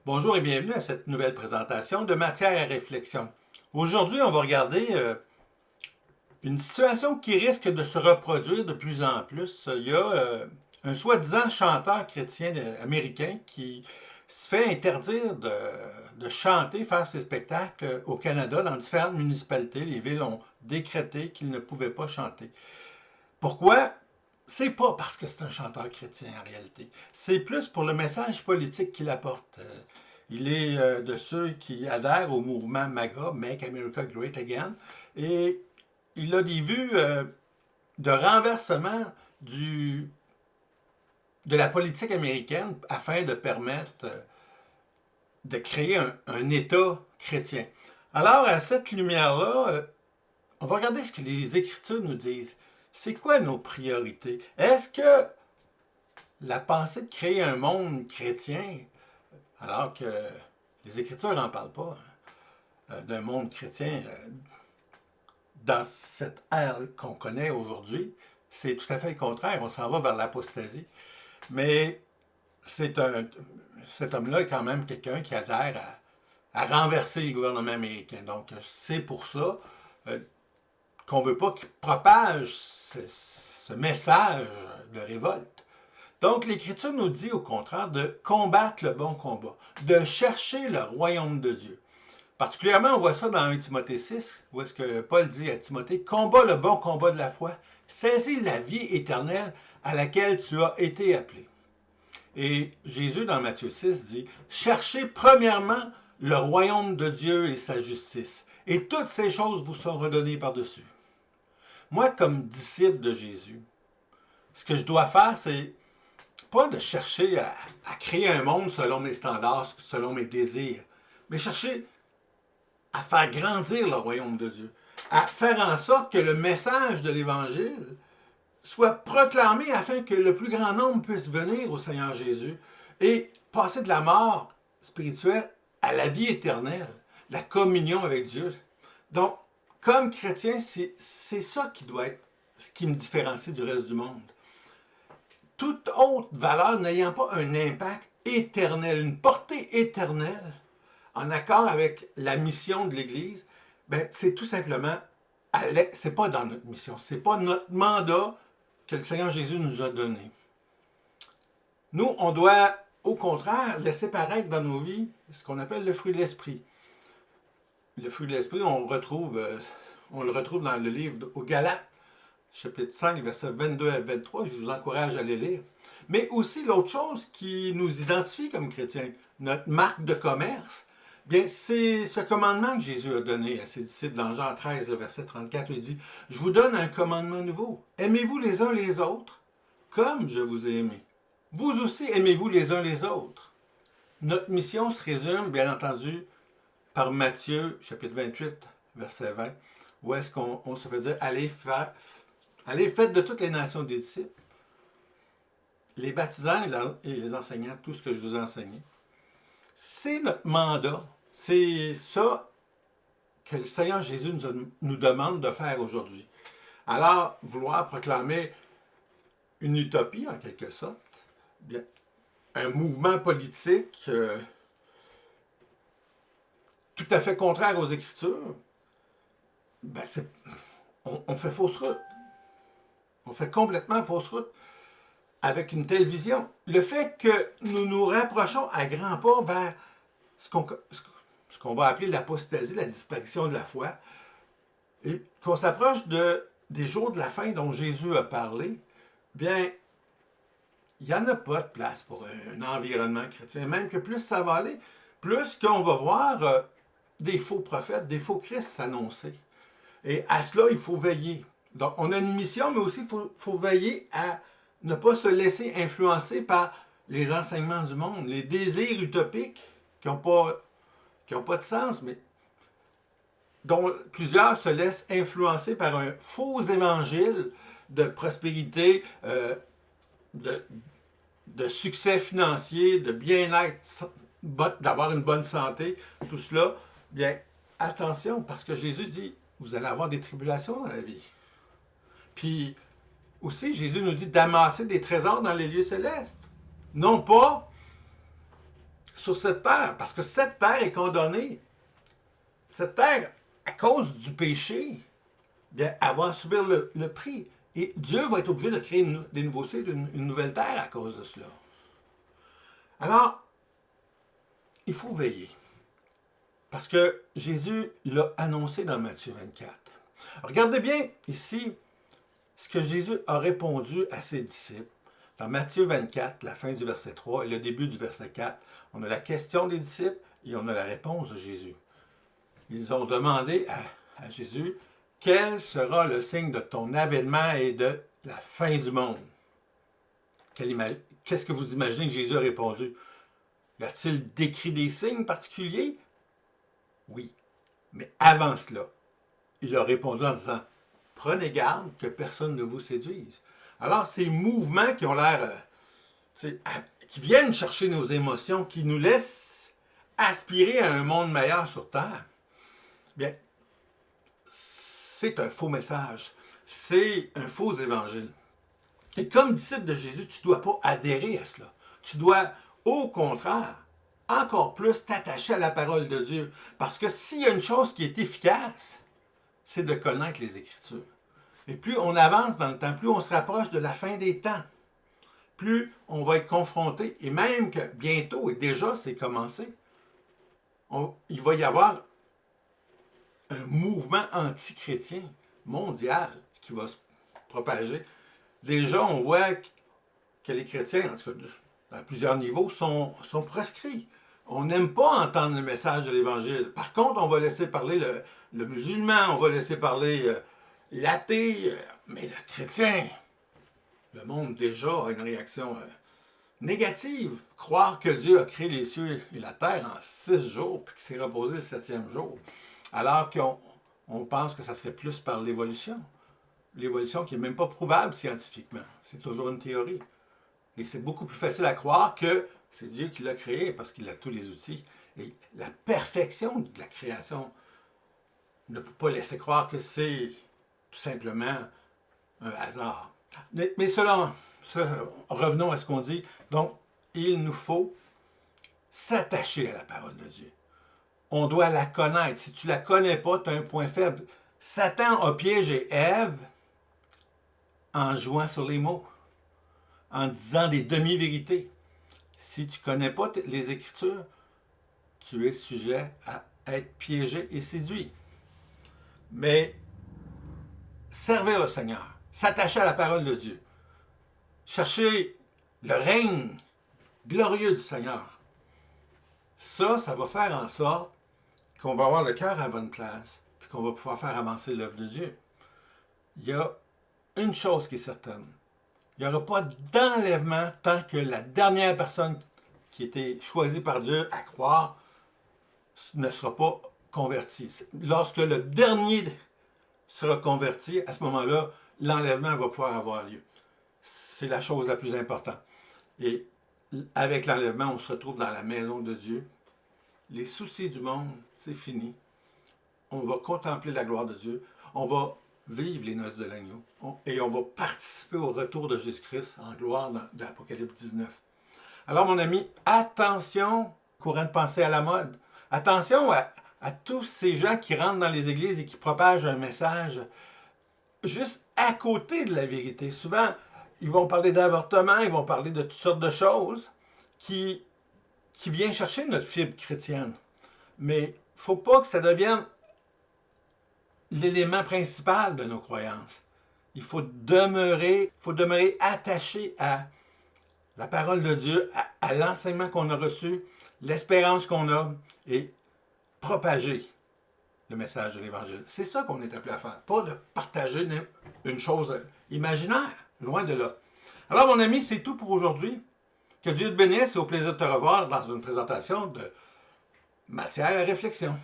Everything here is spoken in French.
Bonjour et bienvenue à cette nouvelle présentation de Matière à réflexion. Aujourd'hui, on va regarder une situation qui risque de se reproduire de plus en plus. Il y a un soi-disant chanteur chrétien américain qui se fait interdire de chanter, faire ses spectacles au Canada dans différentes municipalités. Les villes ont décrété qu'il ne pouvait pas chanter. Pourquoi? C'est pas parce que c'est un chanteur chrétien en réalité. C'est plus pour le message politique qu'il apporte. Il est de ceux qui adhèrent au mouvement MAGA, Make America Great Again, et il a des vues de renversement de la politique américaine afin de permettre de créer un État chrétien. Alors, à cette lumière-là, on va regarder ce que les Écritures nous disent. C'est quoi nos priorités? Est-ce que la pensée de créer un monde chrétien, alors que les Écritures n'en parlent pas, d'un monde chrétien dans cette ère qu'on connaît aujourd'hui, c'est tout à fait le contraire. On s'en va vers l'apostasie. Mais cet homme-là est quand même quelqu'un qui adhère à renverser le gouvernement américain. Donc, c'est pour ça qu'on ne veut pas qu'il propage ce message de révolte. Donc, l'Écriture nous dit au contraire de combattre le bon combat, de chercher le royaume de Dieu. Particulièrement, on voit ça dans 1 Timothée 6, où est-ce que Paul dit à Timothée, « Combat le bon combat de la foi, saisis la vie éternelle à laquelle tu as été appelé. » Et Jésus, dans Matthieu 6, dit, « Cherchez premièrement le royaume de Dieu et sa justice, et toutes ces choses vous sont redonnées par-dessus. » Moi, comme disciple de Jésus, ce que je dois faire, c'est pas de chercher à créer un monde selon mes standards, selon mes désirs, mais chercher à faire grandir le royaume de Dieu, à faire en sorte que le message de l'Évangile soit proclamé afin que le plus grand nombre puisse venir au Seigneur Jésus et passer de la mort spirituelle à la vie éternelle, la communion avec Dieu. Donc, comme chrétien, c'est ça qui doit être ce qui me différencie du reste du monde. Toute autre valeur n'ayant pas un impact éternel, une portée éternelle, en accord avec la mission de l'Église, ben, c'est tout simplement, c'est pas dans notre mission, c'est pas notre mandat que le Seigneur Jésus nous a donné. Nous, on doit, au contraire, laisser paraître dans nos vies ce qu'on appelle le fruit de l'Esprit. Le fruit de l'Esprit, on le retrouve dans le livre aux Galates, chapitre 5, versets 22 à 23, je vous encourage à les lire. Mais aussi l'autre chose qui nous identifie comme chrétiens, notre marque de commerce, bien, c'est ce commandement que Jésus a donné à ses disciples dans Jean 13, le verset 34, où il dit, « Je vous donne un commandement nouveau. Aimez-vous les uns les autres comme je vous ai aimé. Vous aussi aimez-vous les uns les autres. » Notre mission se résume, bien entendu, par Matthieu, chapitre 28, verset 20, où est-ce qu'on se fait dire, allez faites de toutes les nations des disciples, les baptisants et les enseignants, tout ce que je vous ai enseigné. C'est notre mandat. C'est ça que le Seigneur Jésus nous demande de faire aujourd'hui. Alors, vouloir proclamer une utopie, en quelque sorte, bien, un mouvement politique tout à fait contraire aux Écritures, ben on fait fausse route. On fait complètement fausse route avec une telle vision. Le fait que nous nous rapprochons à grands pas vers ce qu'on va appeler l'apostasie, la disparition de la foi, et qu'on s'approche des jours de la fin dont Jésus a parlé, bien, il n'y en a pas de place pour un environnement chrétien. Même que plus ça va aller, plus qu'on va voir des faux prophètes, des faux Christ s'annoncer. Et à cela, il faut veiller. Donc, on a une mission, mais aussi il faut veiller à ne pas se laisser influencer par les enseignements du monde, les désirs utopiques qui n'ont pas de sens, mais dont plusieurs se laissent influencer par un faux évangile de prospérité, de succès financier, de bien-être, d'avoir une bonne santé, tout cela. Bien, attention, parce que Jésus dit, vous allez avoir des tribulations dans la vie. Puis, aussi, Jésus nous dit d'amasser des trésors dans les lieux célestes. Non pas sur cette terre, parce que cette terre est condamnée. Cette terre, à cause du péché, bien, elle va subir le prix. Et Dieu va être obligé de créer des nouveaux cieux, une nouvelle terre à cause de cela. Alors, il faut veiller. Parce que Jésus l'a annoncé dans Matthieu 24. Regardez bien ici ce que Jésus a répondu à ses disciples. Dans Matthieu 24, la fin du verset 3 et le début du verset 4, on a la question des disciples et on a la réponse de Jésus. Ils ont demandé à Jésus, quel sera le signe de ton avènement et de la fin du monde? Qu'est-ce que vous imaginez que Jésus a répondu? A-t-il décrit des signes particuliers? Oui. Mais avant cela, il a répondu en disant, prenez garde que personne ne vous séduise. Alors, ces mouvements qui ont l'air, qui viennent chercher nos émotions, qui nous laissent aspirer à un monde meilleur sur Terre, bien, c'est un faux message. C'est un faux évangile. Et comme disciple de Jésus, tu ne dois pas adhérer à cela. Tu dois, au contraire, encore plus t'attacher à la parole de Dieu. Parce que s'il y a une chose qui est efficace, c'est de connaître les Écritures. Et plus on avance dans le temps, plus on se rapproche de la fin des temps, plus on va être confronté, et même que bientôt, et déjà c'est commencé, il va y avoir un mouvement antichrétien mondial qui va se propager. Déjà, on voit que les chrétiens, en tout cas à plusieurs niveaux, sont proscrits. On n'aime pas entendre le message de l'Évangile. Par contre, on va laisser parler le musulman, on va laisser parler l'athée, mais le chrétien, le monde déjà a une réaction négative. Croire que Dieu a créé les cieux et la terre en 6 jours, puis qu'il s'est reposé le 7e jour, alors qu'on pense que ça serait plus par l'évolution. L'évolution qui n'est même pas prouvable scientifiquement. C'est toujours une théorie. Et c'est beaucoup plus facile à croire que c'est Dieu qui l'a créé parce qu'il a tous les outils. Et la perfection de la création ne peut pas laisser croire que c'est tout simplement un hasard. Mais revenons à ce qu'on dit. Donc, il nous faut s'attacher à la parole de Dieu. On doit la connaître. Si tu ne la connais pas, tu as un point faible. Satan a piégé Ève en jouant sur les mots, en disant des demi-vérités. Si tu ne connais pas les Écritures, tu es sujet à être piégé et séduit. Mais servir le Seigneur, s'attacher à la parole de Dieu, chercher le règne glorieux du Seigneur, ça va faire en sorte qu'on va avoir le cœur à la bonne place, puis qu'on va pouvoir faire avancer l'œuvre de Dieu. Il y a une chose qui est certaine. Il n'y aura pas d'enlèvement tant que la dernière personne qui était choisie par Dieu à croire ne sera pas convertie. Lorsque le dernier sera converti, à ce moment-là, l'enlèvement va pouvoir avoir lieu. C'est la chose la plus importante. Et avec l'enlèvement, on se retrouve dans la maison de Dieu. Les soucis du monde, c'est fini. On va contempler la gloire de Dieu. On va vivre les noces de l'agneau. Et on va participer au retour de Jésus-Christ en gloire dans l'Apocalypse 19. Alors, mon ami, attention, courant de pensée à la mode. Attention à tous ces gens qui rentrent dans les églises et qui propagent un message juste à côté de la vérité. Souvent, ils vont parler d'avortement, ils vont parler de toutes sortes de choses qui viennent chercher notre fibre chrétienne. Mais il ne faut pas que ça devienne l'élément principal de nos croyances. Il faut demeurer attaché à la parole de Dieu, à l'enseignement qu'on a reçu, l'espérance qu'on a, et propager le message de l'Évangile. C'est ça qu'on est appelé à faire, pas de partager une chose imaginaire, loin de là. Alors, mon ami, c'est tout pour aujourd'hui. Que Dieu te bénisse et au plaisir de te revoir dans une présentation de Matière à réflexion.